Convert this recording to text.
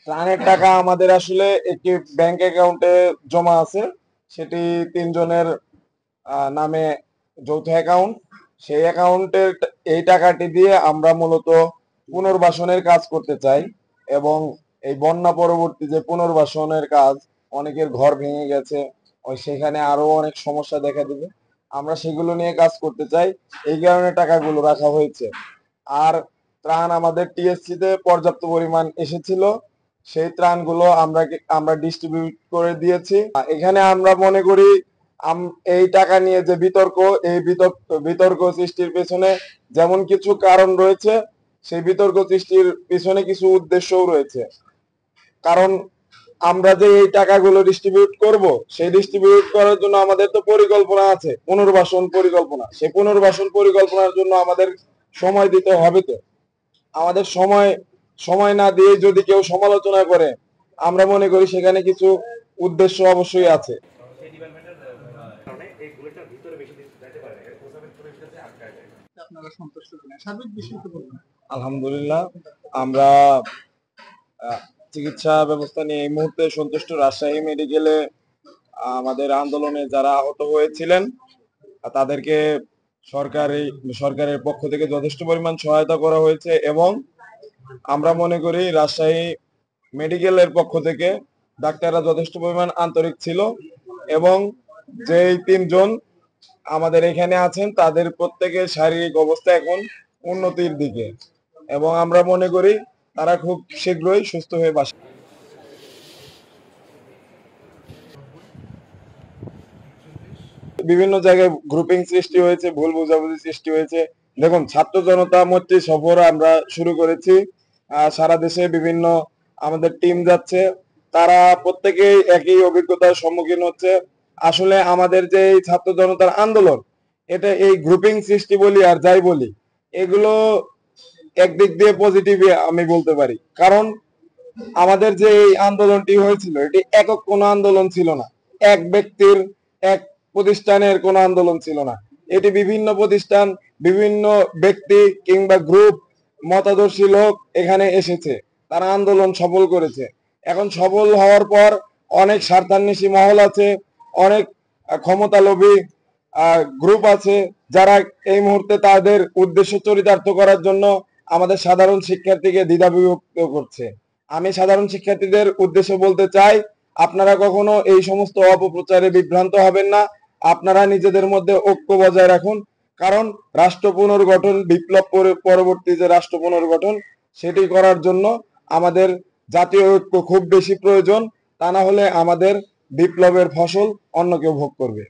ত্রাণের টাকা আমাদের আসলে একটি ব্যাংক অ্যাকাউন্টে জমা আছে। সেটি তিনজনের নামে যৌথ অ্যাকাউন্ট। সেই অ্যাকাউন্টের এই টাকাটি দিয়ে আমরা মূলত পুনর্বাসনের কাজ করতে চাই। এবং এই বন্যা পরবর্তী যে পুনর্বাসনের কাজ, অনেকের ঘর ভেঙে গেছে, সেখানে আরো অনেক সমস্যা দেখা দেবে, আমরা সেগুলো নিয়ে কাজ করতে চাই। এই কারণে টাকাগুলো রাখা হয়েছে। আর ত্রাণ আমাদের টিএসসি তে পর্যাপ্ত পরিমাণ এসেছিল। সেই ত্রাণগুলো আমরা ডিস্ট্রিবিউট করে দিয়েছি। এখানে আমরা মনে করি এই টাকা নিয়ে যে বিতর্ক, এই বিতর্ক সৃষ্টির পেছনে যেমন কিছু কারণ রয়েছে, সেই বিতর্ক সৃষ্টির পিছনে কিছু উদ্দেশ্যও রয়েছে। কারণ আমরা যে এই টাকাগুলো ডিস্ট্রিবিউট করব, সেই ডিস্ট্রিবিউট করার জন্য আমাদের তো পরিকল্পনা আছে, পুনর্বাসন পরিকল্পনা। সেই পুনর্বাসন পরিকল্পনার জন্য আমাদের সময় দিতে হবে। তো আমাদের সময় না দিয়ে যদি কেউ সমালোচনা করে, আমরা মনে করি সেখানে কিছু উদ্দেশ্য অবশ্যই আছে। আলহামদুলিল্লাহ, আমরা চিকিৎসা ব্যবস্থা নিয়ে এই মুহূর্তে সন্তুষ্ট। রাজশাহী মেডিকেলে আমাদের আন্দোলনে যারা আহত হয়েছিলেন তাদেরকে সরকারের পক্ষ থেকে যথেষ্ট পরিমাণ সহায়তা করা হয়েছে। এবং আমরা মনে করি রাজশাহী মেডিকেলের পক্ষ থেকে ডাক্তাররা যথেষ্ট পরিমাণ আন্তরিক ছিল। এবং যেই তিনজন আমাদের এখানে আছেন তাদের প্রত্যেকের শারীরিক অবস্থা এখন উন্নতির দিকে, এবং আমরা মনে করি তারা খুব শীঘ্রই সুস্থ হয়ে বাসা। বিভিন্ন জায়গায় গ্রুপিং সৃষ্টি হয়েছে, ভুল বোঝাবুঝি সৃষ্টি হয়েছে। দেখুন, ছাত্র জনতা মৈত্রী সফর আমরা শুরু করেছি। সারা দেশে বিভিন্ন আমাদের টিম যাচ্ছে, তারা প্রত্যেকেই একই অভিজ্ঞতার সম্মুখীন হচ্ছে। আসলে আমাদের যে এই ছাত্র জনতার আন্দোলন, এটা এই গ্রুপিং সৃষ্টি বলি আর যাই বলি, এগুলো একদিক দিয়ে পজিটিভ আমি বলতে পারি। কারণ আমাদের যে এই আন্দোলনটি হয়েছিল, এটি একক কোনো আন্দোলন ছিল না, এক ব্যক্তির, এক প্রতিষ্ঠানের কোনো আন্দোলন ছিল না। এটি বিভিন্ন প্রতিষ্ঠান, বিভিন্ন ব্যক্তি কিংবা গ্রুপ, মতাদর্শী লোক এখানে এসেছে, তারা আন্দোলন সফল করেছে। এখন সফল হওয়ার পর অনেক স্বার্থান্বেষী মহল আছে, অনেক ক্ষমতালোভী গ্রুপ আছে, যারা এই মুহূর্তে তাদের উদ্দেশ্য চরিতার্থ করার জন্য আমাদের সাধারণ শিক্ষার্থীকে দ্বিধাবিভক্ত করছে। আমি সাধারণ শিক্ষার্থীদের উদ্দেশ্যে বলতে চাই, আপনারা কখনো এই সমস্ত অপপ্রচারে বিভ্রান্ত হবেন না। আপনারা নিজেদের মধ্যে ঐক্য বজায় রাখুন। কারণ রাষ্ট্র পুনর্গঠন, বিপ্লব পরবর্তী যে রাষ্ট্র পুনর্গঠন, সেটি করার জন্য আমাদের জাতীয় ঐক্য খুব বেশি প্রয়োজন। তা না হলে আমাদের বিপ্লবের ফসল অন্য কেউ ভোগ করবে।